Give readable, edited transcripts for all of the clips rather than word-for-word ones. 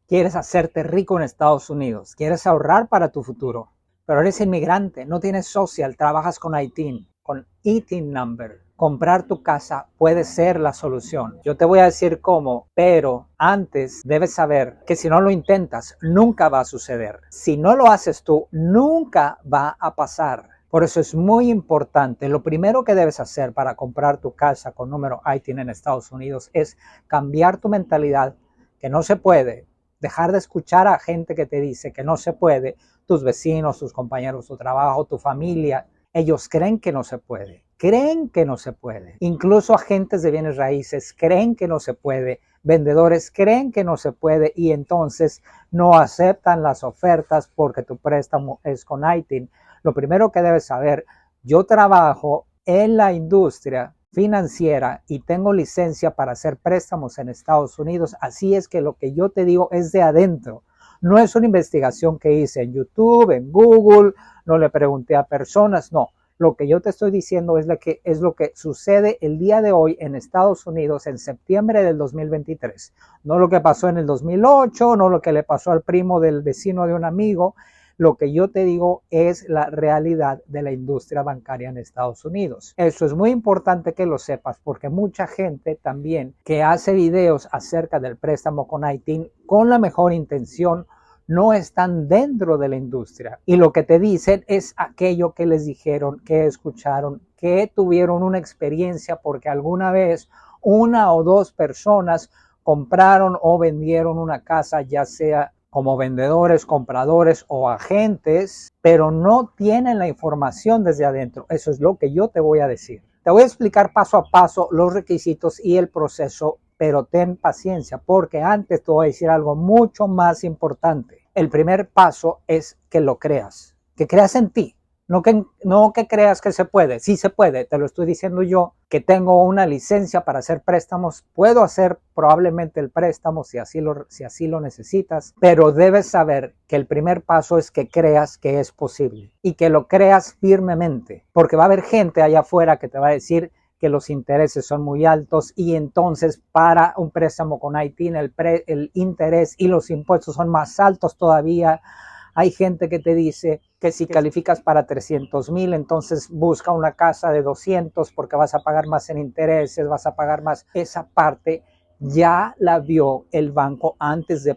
Quieres hacerte rico en Estados Unidos, quieres ahorrar para tu futuro, pero eres inmigrante, no tienes social, trabajas con ITIN, con ITIN number. Comprar tu casa puede ser la solución. Yo te voy a decir cómo, pero antes debes saber que si no lo intentas, nunca va a suceder. Si no lo haces tú, nunca va a pasar. Por eso es muy importante. Lo primero que debes hacer para comprar tu casa con número ITIN en Estados Unidos es cambiar tu mentalidad, que no se puede. Dejar de escuchar a gente que te dice que no se puede, tus vecinos, tus compañeros de trabajo, tu familia. Ellos creen que no se puede, creen que no se puede. Incluso agentes de bienes raíces creen que no se puede, vendedores creen que no se puede y entonces no aceptan las ofertas porque tu préstamo es con ITIN. Lo primero que debes saber, yo trabajo en la industria financiera y tengo licencia para hacer préstamos en Estados Unidos, así es que lo que yo te digo es de adentro. No es una investigación que hice en YouTube, en Google, no le pregunté a personas, no. Lo que yo te estoy diciendo es lo que sucede el día de hoy en Estados Unidos en septiembre del 2023. No lo que pasó en el 2008, no lo que le pasó al primo del vecino de un amigo. Lo que yo te digo es la realidad de la industria bancaria en Estados Unidos. Eso es muy importante que lo sepas porque mucha gente también que hace videos acerca del préstamo con ITIN con la mejor intención no están dentro de la industria y lo que te dicen es aquello que les dijeron, que escucharon, que tuvieron una experiencia porque alguna vez una o dos personas compraron o vendieron una casa, ya sea como vendedores, compradores o agentes, pero no tienen la información desde adentro. Eso es lo que yo te voy a decir. Te voy a explicar paso a paso los requisitos y el proceso, pero ten paciencia porque antes te voy a decir algo mucho más importante. El primer paso es que lo creas, que creas en ti. No que creas que se puede, sí se puede, te lo estoy diciendo yo, que tengo una licencia para hacer préstamos, puedo hacer probablemente el préstamo si así lo necesitas, pero debes saber que el primer paso es que creas que es posible y que lo creas firmemente, porque va a haber gente allá afuera que te va a decir que los intereses son muy altos y entonces para un préstamo con ITIN el interés y los impuestos son más altos todavía. Hay gente que te dice que si calificas para 300,000, entonces busca una casa de 200 porque vas a pagar más en intereses, vas a pagar más. Esa parte ya la vio el banco antes de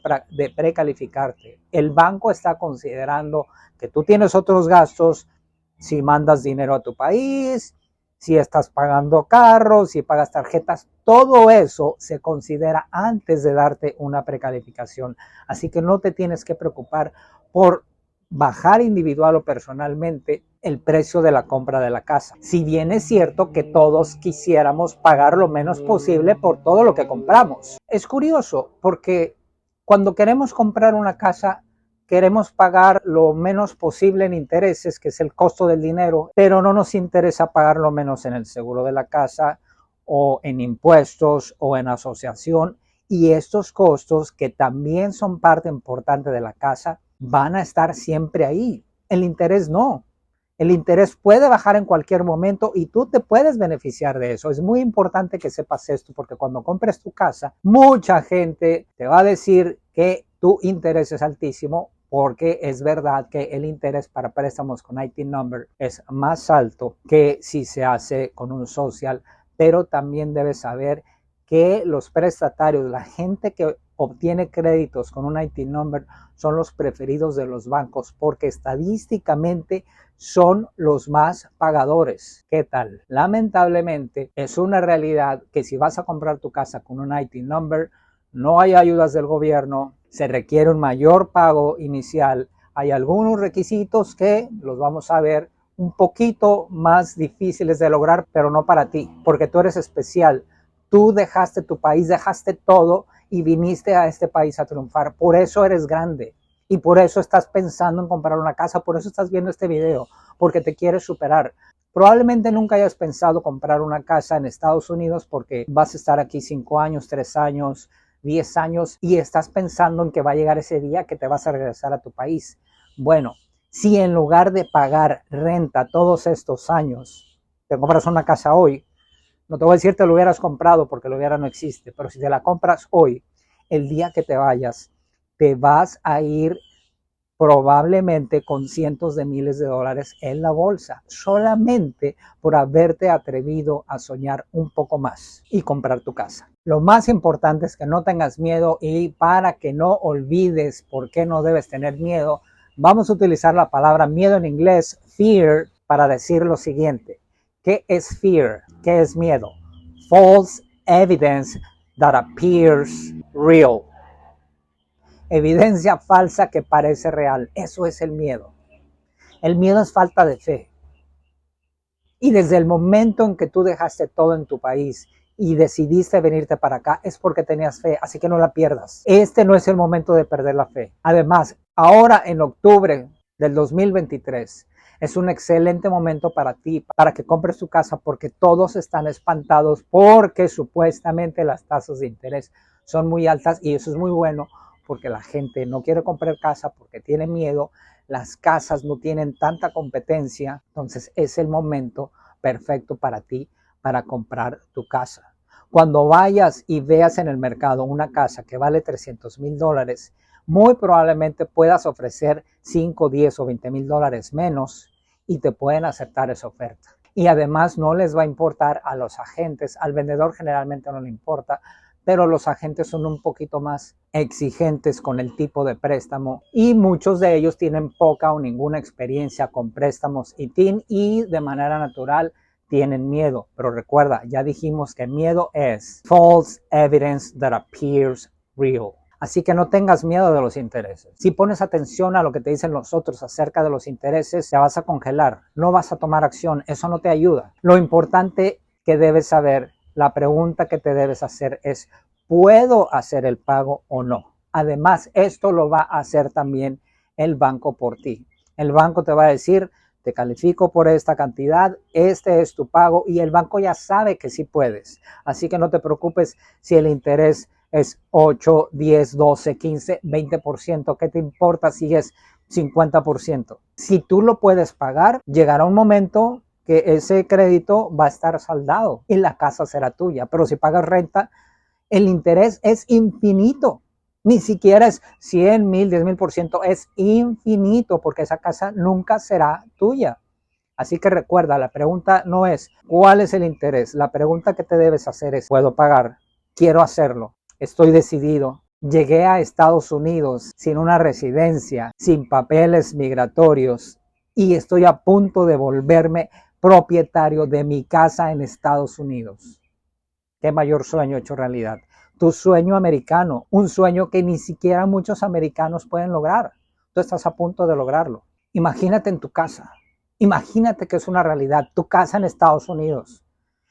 precalificarte. El banco está considerando que tú tienes otros gastos, si mandas dinero a tu país, si estás pagando carros, si pagas tarjetas, todo eso se considera antes de darte una precalificación. Así que no te tienes que preocupar por bajar individual o personalmente el precio de la compra de la casa. Si bien es cierto que todos quisiéramos pagar lo menos posible por todo lo que compramos. Es curioso porque cuando queremos comprar una casa, queremos pagar lo menos posible en intereses, que es el costo del dinero, pero no nos interesa pagar lo menos en el seguro de la casa o en impuestos o en asociación. Y estos costos, que también son parte importante de la casa, van a estar siempre ahí. El interés no. El interés puede bajar en cualquier momento y tú te puedes beneficiar de eso. Es muy importante que sepas esto porque cuando compres tu casa, mucha gente te va a decir que tu interés es altísimo porque es verdad que el interés para préstamos con ITIN number es más alto que si se hace con un social, pero también debes saber que los prestatarios, la gente que obtiene créditos con un ITIN number son los preferidos de los bancos porque estadísticamente son los más pagadores. ¿Qué tal? Lamentablemente es una realidad que si vas a comprar tu casa con un ITIN number, no hay ayudas del gobierno, se requiere un mayor pago inicial, hay algunos requisitos que los vamos a ver un poquito más difíciles de lograr, pero no para ti, porque tú eres especial. Tú dejaste tu país, dejaste todo y viniste a este país a triunfar. Por eso eres grande y por eso estás pensando en comprar una casa, por eso estás viendo este video, porque te quieres superar. Probablemente nunca hayas pensado comprar una casa en Estados Unidos porque vas a estar aquí 5 años, 3 años, 10 años y estás pensando en que va a llegar ese día que te vas a regresar a tu país. Bueno, si en lugar de pagar renta todos estos años, te compras una casa hoy, no te voy a decir te lo hubieras comprado porque lo hubiera no existe, pero si te la compras hoy, el día que te vayas, te vas a ir probablemente con cientos de miles de dólares en la bolsa, solamente por haberte atrevido a soñar un poco más y comprar tu casa. Lo más importante es que no tengas miedo, y para que no olvides por qué no debes tener miedo, vamos a utilizar la palabra miedo en inglés, fear, para decir lo siguiente. ¿Qué es fear? ¿Qué es miedo? False evidence that appears real. Evidencia falsa que parece real. Eso es el miedo. El miedo es falta de fe. Y desde el momento en que tú dejaste todo en tu país y decidiste venirte para acá, es porque tenías fe, así que no la pierdas. Este no es el momento de perder la fe. Además, ahora en octubre del 2023, es un excelente momento para ti, para que compres tu casa, porque todos están espantados porque supuestamente las tasas de interés son muy altas, y eso es muy bueno porque la gente no quiere comprar casa porque tiene miedo. Las casas no tienen tanta competencia, entonces es el momento perfecto para ti para comprar tu casa. Cuando vayas y veas en el mercado una casa que vale $300,000, muy probablemente puedas ofrecer 5, 10 o 20 mil dólares menos y te pueden aceptar esa oferta. Y además no les va a importar a los agentes, al vendedor generalmente no le importa, pero los agentes son un poquito más exigentes con el tipo de préstamo, y muchos de ellos tienen poca o ninguna experiencia con préstamos ITIN y de manera natural tienen miedo. Pero recuerda, ya dijimos que miedo es false evidence that appears real. Así que no tengas miedo de los intereses. Si pones atención a lo que te dicen los otros acerca de los intereses, te vas a congelar, no vas a tomar acción, eso no te ayuda. Lo importante que debes saber, la pregunta que te debes hacer es: ¿puedo hacer el pago o no? Además, esto lo va a hacer también el banco por ti. El banco te va a decir: te califico por esta cantidad, este es tu pago, y el banco ya sabe que sí puedes. Así que no te preocupes si el interés es 8, 10, 12, 15, 20%. ¿Qué te importa si es 50%? Si tú lo puedes pagar, llegará un momento que ese crédito va a estar saldado y la casa será tuya. Pero si pagas renta, el interés es infinito. Ni siquiera es 100 mil, 10 mil%, es infinito, porque esa casa nunca será tuya. Así que recuerda, la pregunta no es ¿cuál es el interés? La pregunta que te debes hacer es: ¿puedo pagar? ¿Quiero hacerlo? Estoy decidido. Llegué a Estados Unidos sin una residencia, sin papeles migratorios, y estoy a punto de volverme propietario de mi casa en Estados Unidos. ¿Qué mayor sueño hecho realidad? Tu sueño americano, un sueño que ni siquiera muchos americanos pueden lograr. Tú estás a punto de lograrlo. Imagínate en tu casa. Imagínate que es una realidad, tu casa en Estados Unidos.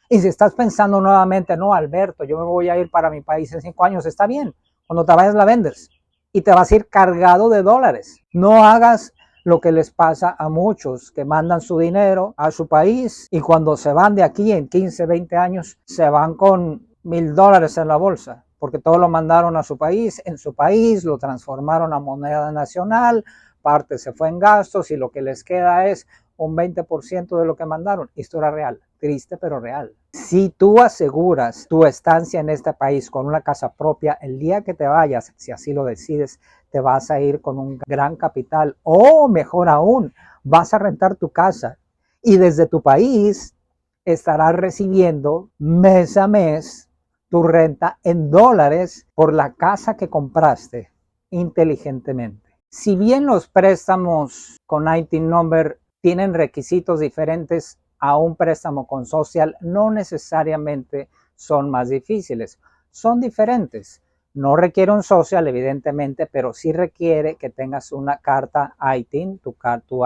Y si estás pensando nuevamente: no, Alberto, yo me voy a ir para mi país en 5 años, está bien. Cuando te vayas la vendes y te vas a ir cargado de dólares. No hagas lo que les pasa a muchos que mandan su dinero a su país y cuando se van de aquí en 15, 20 años se van con $1,000 en la bolsa, porque todo lo mandaron a su país, en su país lo transformaron a moneda nacional, parte se fue en gastos y lo que les queda es un 20% de lo que mandaron. Historia real, triste pero real. Si tú aseguras tu estancia en este país con una casa propia, el día que te vayas, si así lo decides, te vas a ir con un gran capital, o mejor aún, vas a rentar tu casa y desde tu país estarás recibiendo mes a mes tu renta en dólares por la casa que compraste inteligentemente. Si bien los préstamos con ITIN number tienen requisitos diferentes a un préstamo con social, no necesariamente son más difíciles, son diferentes. No requiere un social, evidentemente, pero sí requiere que tengas una carta ITIN, tu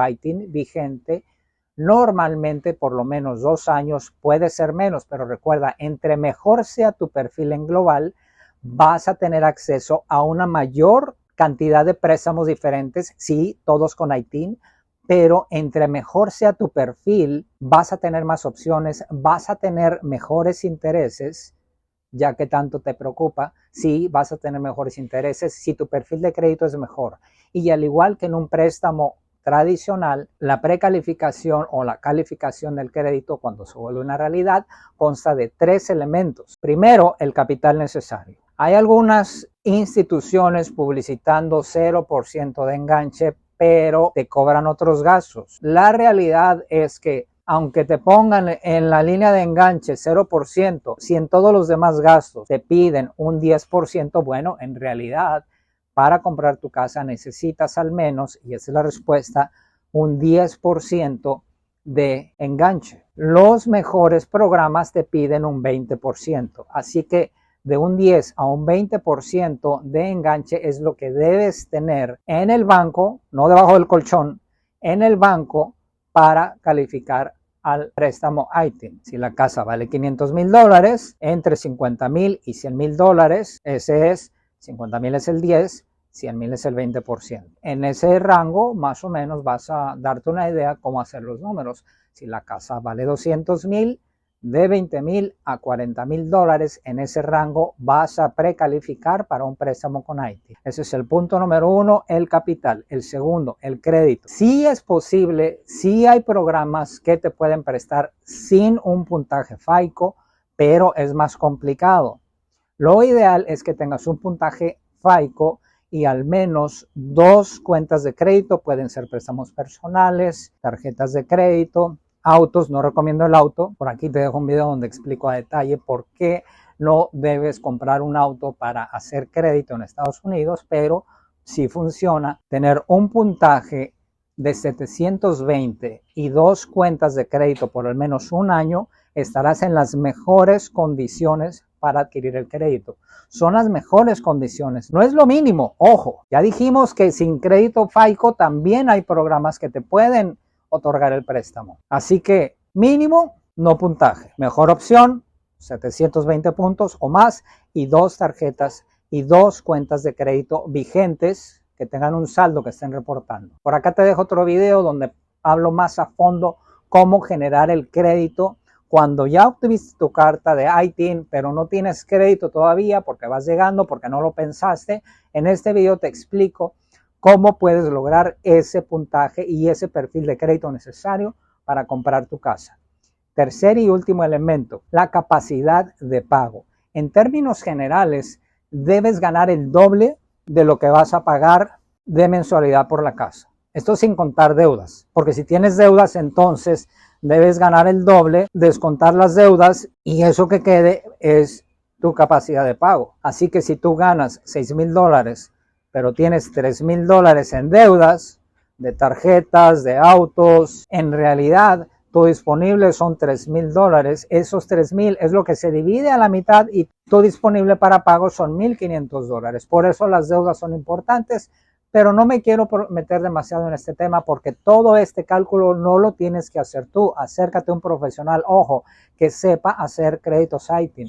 ITIN vigente, normalmente por lo menos 2 años, puede ser menos, pero recuerda, entre mejor sea tu perfil en global, vas a tener acceso a una mayor cantidad de préstamos diferentes, sí, todos con ITIN, pero entre mejor sea tu perfil, vas a tener más opciones, vas a tener mejores intereses, ya que tanto te preocupa. Sí, vas a tener mejores intereses si tu perfil de crédito es mejor. Y al igual que en un préstamo tradicional, la precalificación o la calificación del crédito, cuando se vuelve una realidad, consta de 3 elementos. Primero, el capital necesario. Hay algunas instituciones publicitando 0% de enganche, pero te cobran otros gastos. La realidad es que aunque te pongan en la línea de enganche 0%, si en todos los demás gastos te piden un 10%, bueno, en realidad para comprar tu casa necesitas al menos, y esa es la respuesta, un 10% de enganche. Los mejores programas te piden un 20%, así que de un 10 a un 20% de enganche es lo que debes tener en el banco, no debajo del colchón, en el banco para calificar al préstamo ITIN. Si la casa vale $500,000, entre $50,000 y $100,000, ese es, $50,000 es el 10, $100,000 es el 20%. En ese rango, más o menos, vas a darte una idea cómo hacer los números. Si la casa vale $200,000, de $20,000 a $40,000, en ese rango vas a precalificar para un préstamo con ITIN. Ese es el punto número uno, el capital. El segundo, el crédito. Sí es posible, sí hay programas que te pueden prestar sin un puntaje FICO, pero es más complicado. Lo ideal es que tengas un puntaje FICO y al menos 2 cuentas de crédito. Pueden ser préstamos personales, tarjetas de crédito, autos. No recomiendo el auto. Por aquí te dejo un video donde explico a detalle por qué no debes comprar un auto para hacer crédito en Estados Unidos, pero sí funciona tener un puntaje de 720 y 2 cuentas de crédito por al menos un año. Estarás en las mejores condiciones para adquirir el crédito. Son las mejores condiciones. No es lo mínimo. Ojo, ya dijimos que sin crédito FICO también hay programas que te pueden otorgar el préstamo. Así que mínimo, no puntaje. Mejor opción, 720 puntos o más y 2 tarjetas y 2 cuentas de crédito vigentes que tengan un saldo que estén reportando. Por acá te dejo otro video donde hablo más a fondo cómo generar el crédito cuando ya obtuviste tu carta de ITIN, pero no tienes crédito todavía porque vas llegando, porque no lo pensaste. En este video te explico cómo puedes lograr ese puntaje y ese perfil de crédito necesario para comprar tu casa. Tercer y último elemento, la capacidad de pago. En términos generales, debes ganar el doble de lo que vas a pagar de mensualidad por la casa. Esto sin contar deudas, porque si tienes deudas, entonces debes ganar el doble, descontar las deudas y eso que quede es tu capacidad de pago. Así que si tú ganas $6,000, pero tienes $3,000 en deudas de tarjetas, de autos, en realidad tu disponible son $3,000. Esos $3,000 es lo que se divide a la mitad y tu disponible para pago son $1,500. Por eso las deudas son importantes. Pero no me quiero meter demasiado en este tema porque todo este cálculo no lo tienes que hacer tú. Acércate a un profesional, ojo, que sepa hacer créditos ITIN.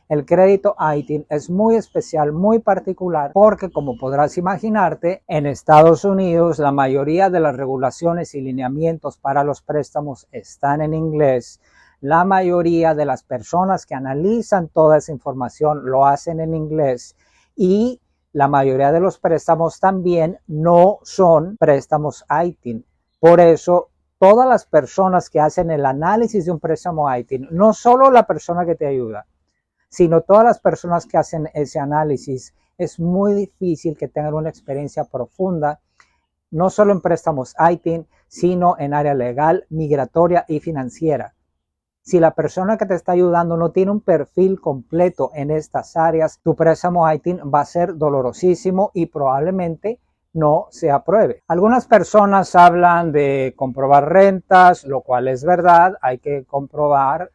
El crédito ITIN es muy especial, muy particular, porque como podrás imaginarte, en Estados Unidos la mayoría de las regulaciones y lineamientos para los préstamos están en inglés. La mayoría de las personas que analizan toda esa información lo hacen en inglés y la mayoría de los préstamos también no son préstamos ITIN. Por eso, todas las personas que hacen el análisis de un préstamo ITIN, no solo la persona que te ayuda, sino todas las personas que hacen ese análisis, es muy difícil que tengan una experiencia profunda, no solo en préstamos ITIN, sino en área legal, migratoria y financiera. Si la persona que te está ayudando no tiene un perfil completo en estas áreas, tu préstamo ITIN va a ser dolorosísimo y probablemente no se apruebe. Algunas personas hablan de comprobar rentas, lo cual es verdad, hay que comprobar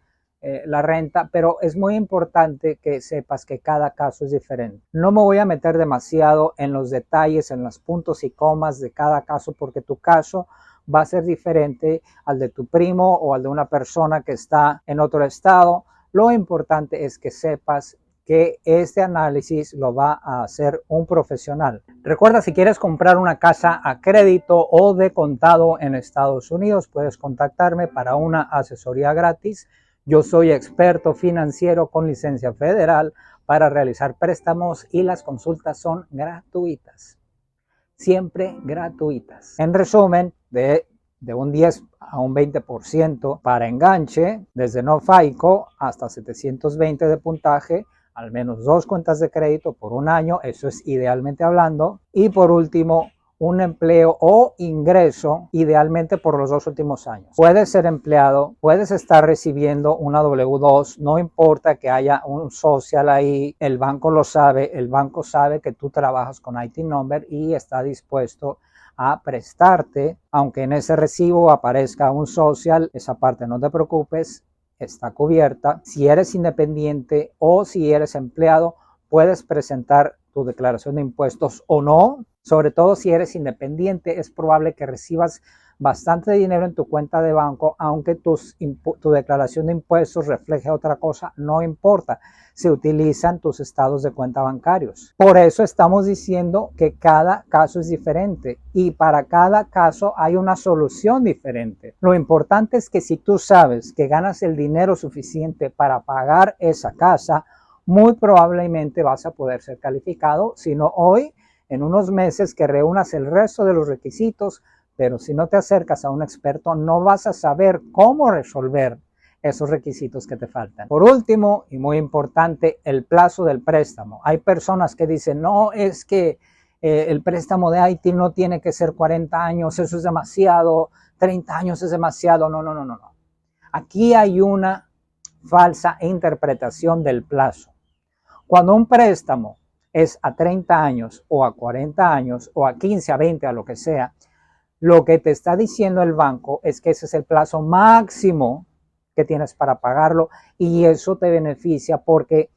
la renta, pero es muy importante que sepas que cada caso es diferente. No me voy a meter demasiado en los detalles, en los puntos y comas de cada caso, porque tu caso va a ser diferente al de tu primo o al de una persona que está en otro estado. Lo importante es que sepas que este análisis lo va a hacer un profesional. Recuerda, si quieres comprar una casa a crédito o de contado en Estados Unidos, puedes contactarme para una asesoría gratis. Yo soy experto financiero con licencia federal para realizar préstamos y las consultas son gratuitas. Siempre gratuitas. En resumen, de un 10 a un 20% para enganche, desde no FICO hasta 720 de puntaje, al menos 2 cuentas de crédito por un año, eso es idealmente hablando. Y por último, un empleo o ingreso, idealmente por los 2 últimos años. Puedes ser empleado, puedes estar recibiendo una W2, no importa que haya un social ahí, el banco lo sabe, el banco sabe que tú trabajas con IT Number y está dispuesto a prestarte, aunque en ese recibo aparezca un social, esa parte no te preocupes, está cubierta. Si eres independiente o si eres empleado, puedes presentar tu declaración de impuestos o no. Sobre todo si eres independiente, es probable que recibas bastante dinero en tu cuenta de banco, aunque tu declaración de impuestos refleje otra cosa, no importa. Se utilizan tus estados de cuenta bancarios. Por eso estamos diciendo que cada caso es diferente y para cada caso hay una solución diferente. Lo importante es que si tú sabes que ganas el dinero suficiente para pagar esa casa, muy probablemente vas a poder ser calificado, si no hoy, en unos meses que reúnas el resto de los requisitos, pero si no te acercas a un experto no vas a saber cómo resolver esos requisitos que te faltan. Por último, y muy importante, el plazo del préstamo. Hay personas que dicen, no, es que el préstamo de Haití no tiene que ser 40 años, eso es demasiado, 30 años es demasiado. No. Aquí hay una falsa interpretación del plazo. Cuando un préstamo es a 30 años o a 40 años o a 15, a 20, a lo que sea, lo que te está diciendo el banco es que ese es el plazo máximo que tienes para pagarlo y eso te beneficia porque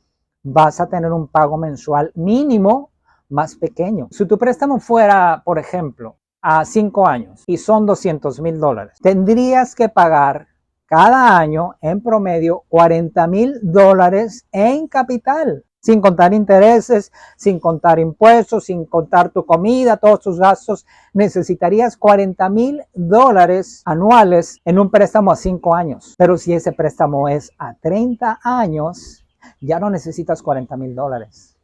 vas a tener un pago mensual mínimo más pequeño. Si tu préstamo fuera, por ejemplo, a 5 años y son $200,000, tendrías que pagar cada año en promedio $40,000 en capital. Sin contar intereses, sin contar impuestos, sin contar tu comida, todos tus gastos, necesitarías $40,000 anuales en un préstamo a 5 años. Pero si ese préstamo es a 30 años, ya no necesitas $40,000.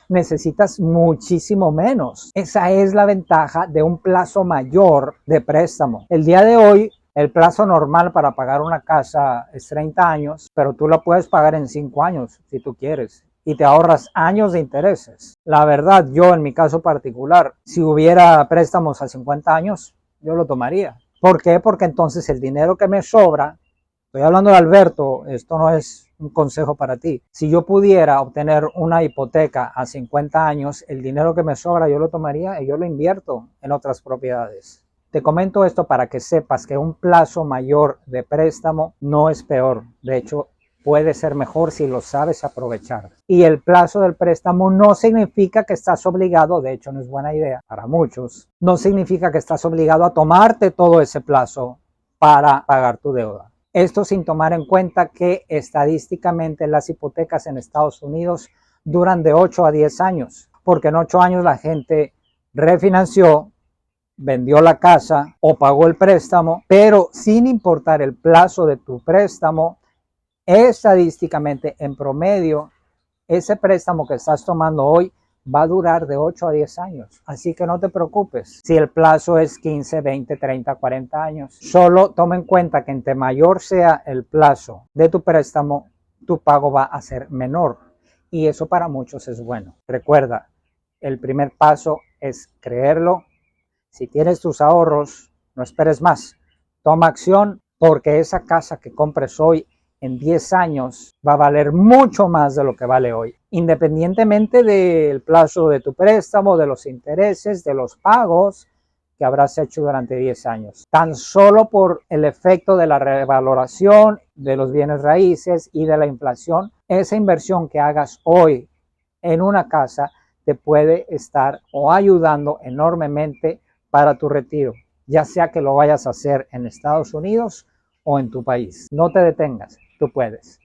Necesitas muchísimo menos. Esa es la ventaja de un plazo mayor de préstamo. El día de hoy, el plazo normal para pagar una casa es 30 años, pero tú la puedes pagar en 5 años si tú quieres. Y te ahorras años de intereses. La verdad, yo en mi caso particular, si hubiera préstamos a 50 años, yo lo tomaría. ¿Por qué? Porque entonces el dinero que me sobra, estoy hablando de Alberto, esto no es un consejo para ti. Si yo pudiera obtener una hipoteca a 50 años, el dinero que me sobra yo lo tomaría y yo lo invierto en otras propiedades. Te comento esto para que sepas que un plazo mayor de préstamo no es peor. De hecho, puede ser mejor si lo sabes aprovechar. Y el plazo del préstamo no significa que estás obligado, de hecho no es buena idea para muchos, no significa que estás obligado a tomarte todo ese plazo para pagar tu deuda. Esto sin tomar en cuenta que estadísticamente las hipotecas en Estados Unidos duran de 8 a 10 años, porque en 8 años la gente refinanció, vendió la casa o pagó el préstamo, pero sin importar el plazo de tu préstamo, estadísticamente, en promedio, ese préstamo que estás tomando hoy va a durar de 8 a 10 años. Así que no te preocupes si el plazo es 15, 20, 30, 40 años. Solo toma en cuenta que entre mayor sea el plazo de tu préstamo, tu pago va a ser menor. Y eso para muchos es bueno. Recuerda, el primer paso es creerlo. Si tienes tus ahorros, no esperes más. Toma acción porque esa casa que compres hoy en 10 años va a valer mucho más de lo que vale hoy, independientemente del plazo de tu préstamo, de los intereses, de los pagos que habrás hecho durante 10 años. Tan solo por el efecto de la revaloración de los bienes raíces y de la inflación, esa inversión que hagas hoy en una casa te puede estar o ayudando enormemente para tu retiro, ya sea que lo vayas a hacer en Estados Unidos o en tu país. No te detengas. Tú puedes.